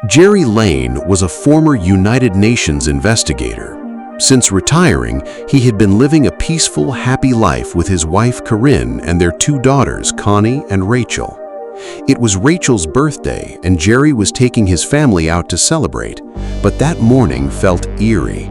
Gerry Lane was a former United Nations investigator. Since retiring, he had been living a peaceful, happy life with his wife Corinne and their two daughters, Connie and Rachel. It was Rachel's birthday, and Gerry was taking his family out to celebrate, but that morning felt eerie.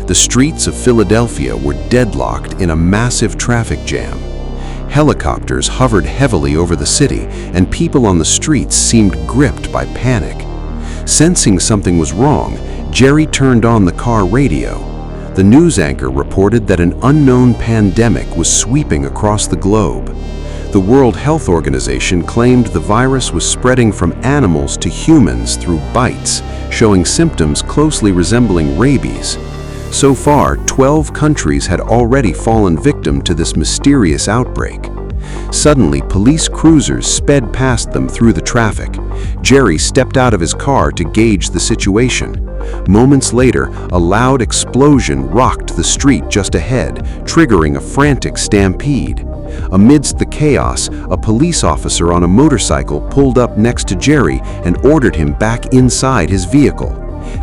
The streets of Philadelphia were deadlocked in a massive traffic jam. Helicopters hovered heavily over the city, and people on the streets seemed gripped by panic. Sensing something was wrong, Gerry turned on the car radio. The news anchor reported that an unknown pandemic was sweeping across the globe. The World Health Organization claimed the virus was spreading from animals to humans through bites, showing symptoms closely resembling rabies. So far, 12 countries had already fallen victim to this mysterious outbreak. Suddenly, police cruisers sped past them through the traffic. Gerry stepped out of his car to gauge the situation. Moments later, a loud explosion rocked the street just ahead, triggering a frantic stampede. Amidst the chaos, a police officer on a motorcycle pulled up next to Gerry and ordered him back inside his vehicle.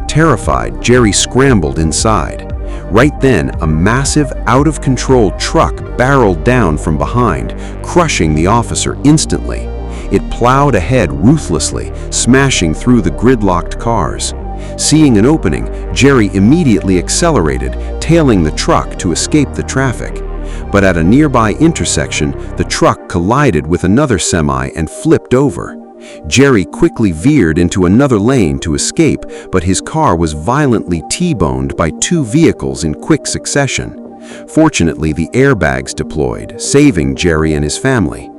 Terrified, Gerry scrambled inside. Right then, a massive, out-of-control truck barreled down from behind, crushing the officer instantly. It plowed ahead ruthlessly, smashing through the gridlocked cars. Seeing an opening, Gerry immediately accelerated, tailing the truck to escape the traffic. But at a nearby intersection, the truck collided with another semi and flipped over. Gerry quickly veered into another lane to escape, but his car was violently T-boned by two vehicles in quick succession. Fortunately, the airbags deployed, saving Gerry and his family.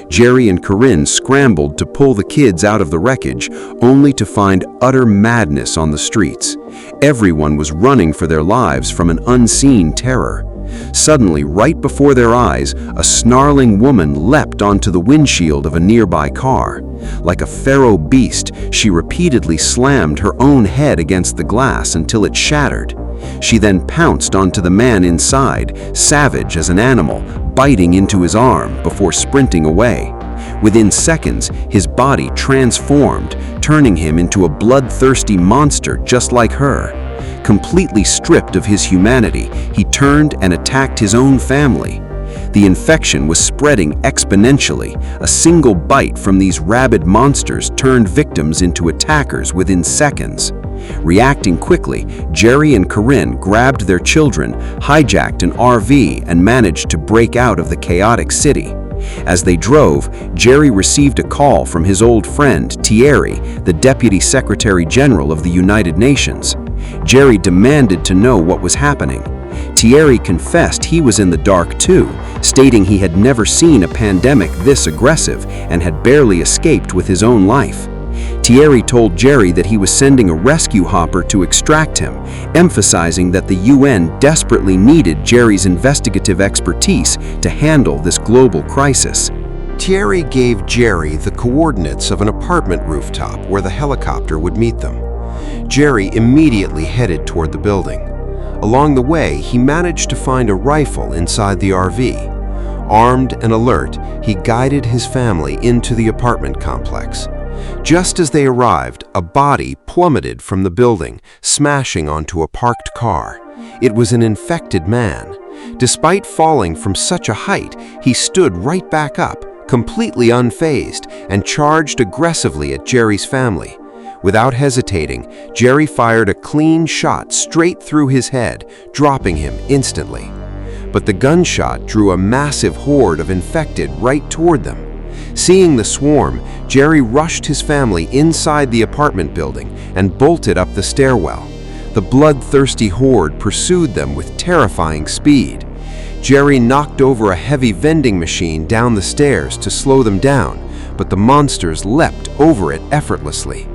Gerry and Corinne scrambled to pull the kids out of the wreckage, only to find utter madness on the streets. Everyone was running for their lives from an unseen terror. Suddenly, right before their eyes, a snarling woman leapt onto the windshield of a nearby car. Like a feral beast, she repeatedly slammed her own head against the glass until it shattered. She then pounced onto the man inside, savage as an animal, biting into his arm before sprinting away. Within seconds, his body transformed, turning him into a bloodthirsty monster just like her. Completely stripped of his humanity, he turned and attacked his own family. The infection was spreading exponentially. A single bite from these rabid monsters turned victims into attackers within seconds. Reacting quickly, Gerry and Corinne grabbed their children, hijacked an RV, and managed to break out of the chaotic city. As they drove, Gerry received a call from his old friend, Thierry, the Deputy Secretary General of the United Nations. Gerry demanded to know what was happening. Thierry confessed he was in the dark too, stating he had never seen a pandemic this aggressive and had barely escaped with his own life. Thierry told Gerry that he was sending a rescue hopper to extract him, emphasizing that the UN desperately needed Gerry's investigative expertise to handle this global crisis. Thierry gave Gerry the coordinates of an apartment rooftop where the helicopter would meet them. Gerry immediately headed toward the building. Along the way, he managed to find a rifle inside the RV. Armed and alert, he guided his family into the apartment complex. Just as they arrived, a body plummeted from the building, smashing onto a parked car. It was an infected man. Despite falling from such a height, he stood right back up, completely unfazed, and charged aggressively at Gerry's family. Without hesitating, Gerry fired a clean shot straight through his head, dropping him instantly. But the gunshot drew a massive horde of infected right toward them. Seeing the swarm, Gerry rushed his family inside the apartment building and bolted up the stairwell. The bloodthirsty horde pursued them with terrifying speed. Gerry knocked over a heavy vending machine down the stairs to slow them down, but the monsters leapt over it effortlessly.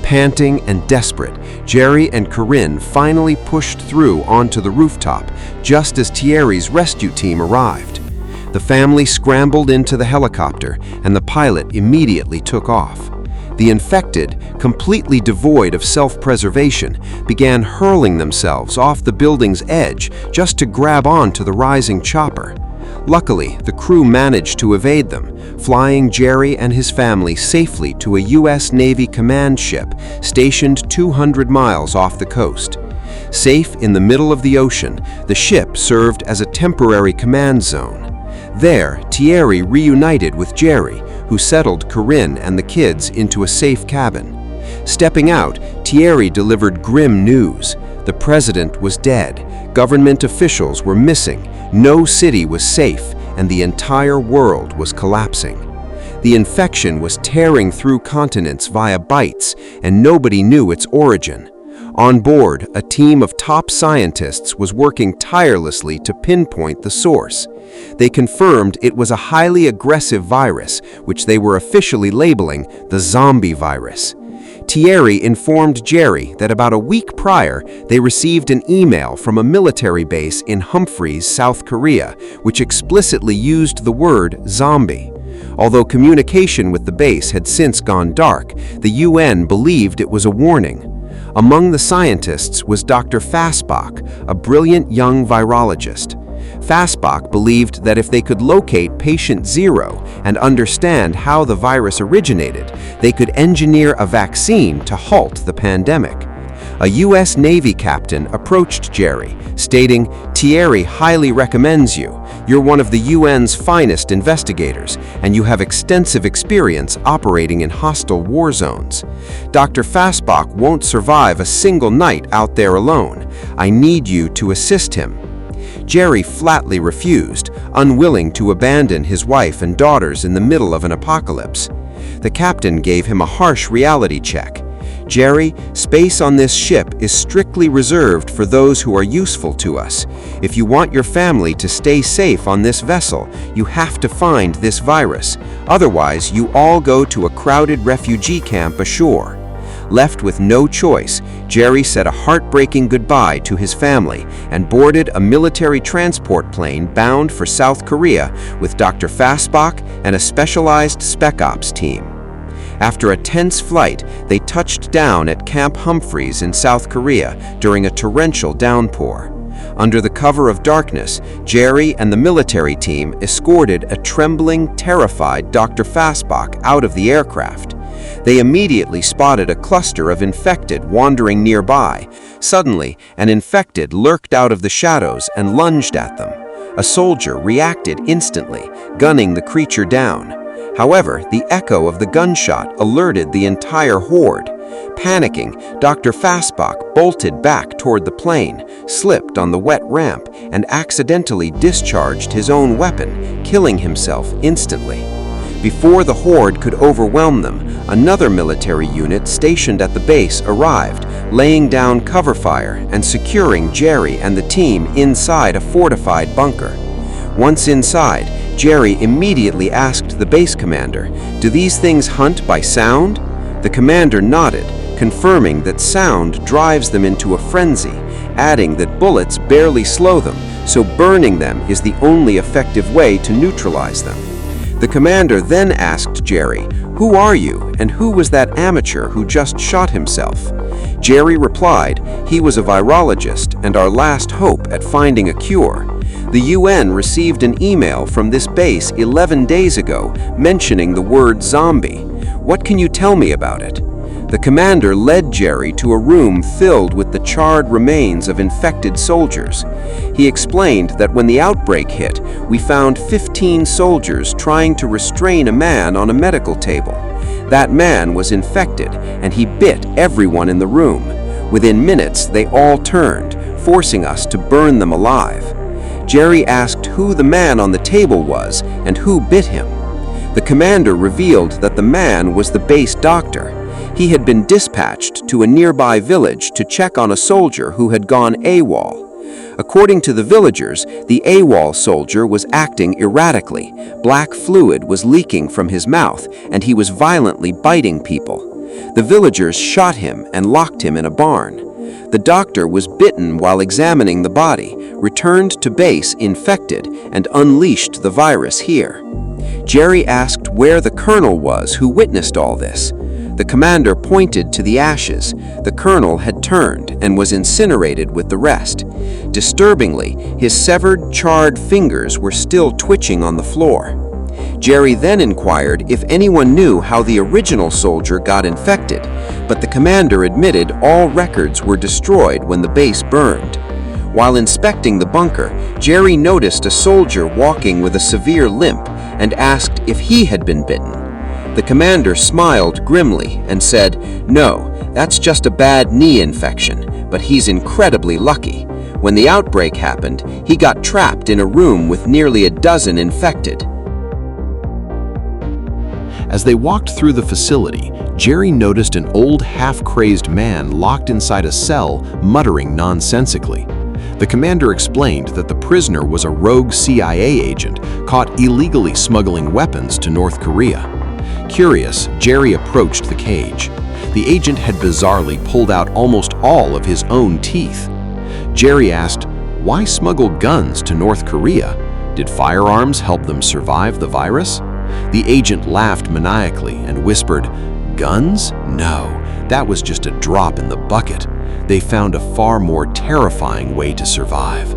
Panting and desperate, Gerry and Corinne finally pushed through onto the rooftop just as Thierry's rescue team arrived. The family scrambled into the helicopter, and the pilot immediately took off. The infected, completely devoid of self-preservation, began hurling themselves off the building's edge just to grab onto the rising chopper. Luckily, the crew managed to evade them, flying Gerry and his family safely to a U.S. Navy command ship stationed 200 miles off the coast. Safe in the middle of the ocean, the ship served as a temporary command zone. There, Thierry reunited with Gerry, who settled Corinne and the kids into a safe cabin. Stepping out, Thierry delivered grim news. The president was dead, government officials were missing, no city was safe, and the entire world was collapsing. The infection was tearing through continents via bites, and nobody knew its origin. On board, a team of top scientists was working tirelessly to pinpoint the source. They confirmed it was a highly aggressive virus, which they were officially labeling the zombie virus. Thierry informed Gerry that about a week prior, they received an email from a military base in Humphreys, South Korea, which explicitly used the word zombie. Although communication with the base had since gone dark, the UN believed it was a warning. Among the scientists was Dr. Fassbach, a brilliant young virologist. Fassbach believed that if they could locate patient 0 and understand how the virus originated, they could engineer a vaccine to halt the pandemic. A U.S. Navy captain approached Gerry, stating, "Thierry highly recommends you. You're one of the UN's finest investigators, and you have extensive experience operating in hostile war zones. Dr. Fassbach won't survive a single night out there alone. I need you to assist him." Gerry flatly refused, unwilling to abandon his wife and daughters in the middle of an apocalypse. The captain gave him a harsh reality check. "Gerry, space on this ship is strictly reserved for those who are useful to us. If you want your family to stay safe on this vessel, you have to find this virus. Otherwise, you all go to a crowded refugee camp ashore." Left with no choice, Gerry said a heartbreaking goodbye to his family and boarded a military transport plane bound for South Korea with Dr. Fassbach and a specialized Spec Ops team. After a tense flight, they touched down at Camp Humphreys in South Korea during a torrential downpour. Under the cover of darkness, Gerry and the military team escorted a trembling, terrified Dr. Fassbach out of the aircraft. They immediately spotted a cluster of infected wandering nearby. Suddenly, an infected lurked out of the shadows and lunged at them. A soldier reacted instantly, gunning the creature down. However, the echo of the gunshot alerted the entire horde. Panicking, Dr. Fassbach bolted back toward the plane, slipped on the wet ramp, and accidentally discharged his own weapon, killing himself instantly. Before the horde could overwhelm them, another military unit stationed at the base arrived, laying down cover fire and securing Gerry and the team inside a fortified bunker. Once inside, Gerry immediately asked the base commander, "Do these things hunt by sound?" The commander nodded, confirming that sound drives them into a frenzy, adding that bullets barely slow them, so burning them is the only effective way to neutralize them. The commander then asked Gerry, "Who are you, and who was that amateur who just shot himself?" Gerry replied, "He was a virologist and our last hope at finding a cure. The UN received an email from this base 11 days ago mentioning the word zombie. What can you tell me about it?" The commander led Gerry to a room filled with the charred remains of infected soldiers. He explained that when the outbreak hit, we found 15 soldiers trying to restrain a man on a medical table. That man was infected, and he bit everyone in the room. Within minutes, they all turned, forcing us to burn them alive. Gerry asked who the man on the table was and who bit him. The commander revealed that the man was the base doctor. He had been dispatched to a nearby village to check on a soldier who had gone AWOL. According to the villagers, the AWOL soldier was acting erratically. Black fluid was leaking from his mouth, and he was violently biting people. The villagers shot him and locked him in a barn. The doctor was bitten while examining the body, returned to base infected, and unleashed the virus here. Gerry asked where the colonel was who witnessed all this. The commander pointed to the ashes. The colonel had turned and was incinerated with the rest. Disturbingly, his severed, charred fingers were still twitching on the floor. Gerry then inquired if anyone knew how the original soldier got infected, but the commander admitted all records were destroyed when the base burned. While inspecting the bunker, Gerry noticed a soldier walking with a severe limp and asked if he had been bitten. The commander smiled grimly and said, "No, that's just a bad knee infection, but he's incredibly lucky. When the outbreak happened, he got trapped in a room with nearly a dozen infected." As they walked through the facility, Gerry noticed an old, half-crazed man locked inside a cell, muttering nonsensically. The commander explained that the prisoner was a rogue CIA agent caught illegally smuggling weapons to North Korea. Curious, Gerry approached the cage. The agent had bizarrely pulled out almost all of his own teeth. Gerry asked, "Why smuggle guns to North Korea? Did firearms help them survive the virus?" The agent laughed maniacally and whispered, "Guns? No, that was just a drop in the bucket. They found a far more terrifying way to survive."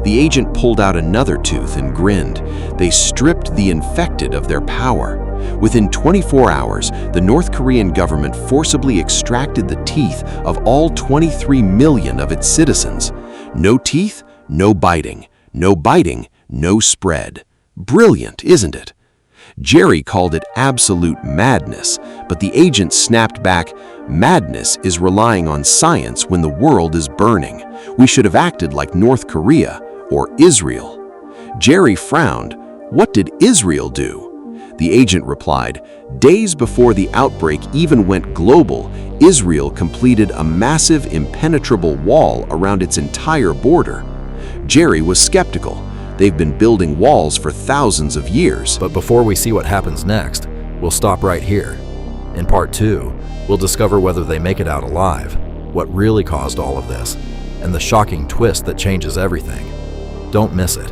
The agent pulled out another tooth and grinned. They stripped the infected of their power. Within 24 hours, the North Korean government forcibly extracted the teeth of all 23 million of its citizens. No teeth, no biting. No biting, no spread. Brilliant, isn't it? Gerry called it absolute madness, but the agent snapped back, "Madness is relying on science when the world is burning. We should have acted like North Korea or Israel." Gerry frowned. What did Israel do? The agent replied, "Days before the outbreak even went global, Israel completed a massive, impenetrable wall around its entire border." Gerry was skeptical. They've been building walls for thousands of years. But before we see what happens next, we'll stop right here. In part 2, we'll discover whether they make it out alive, what really caused all of this, and the shocking twist that changes everything. Don't miss it.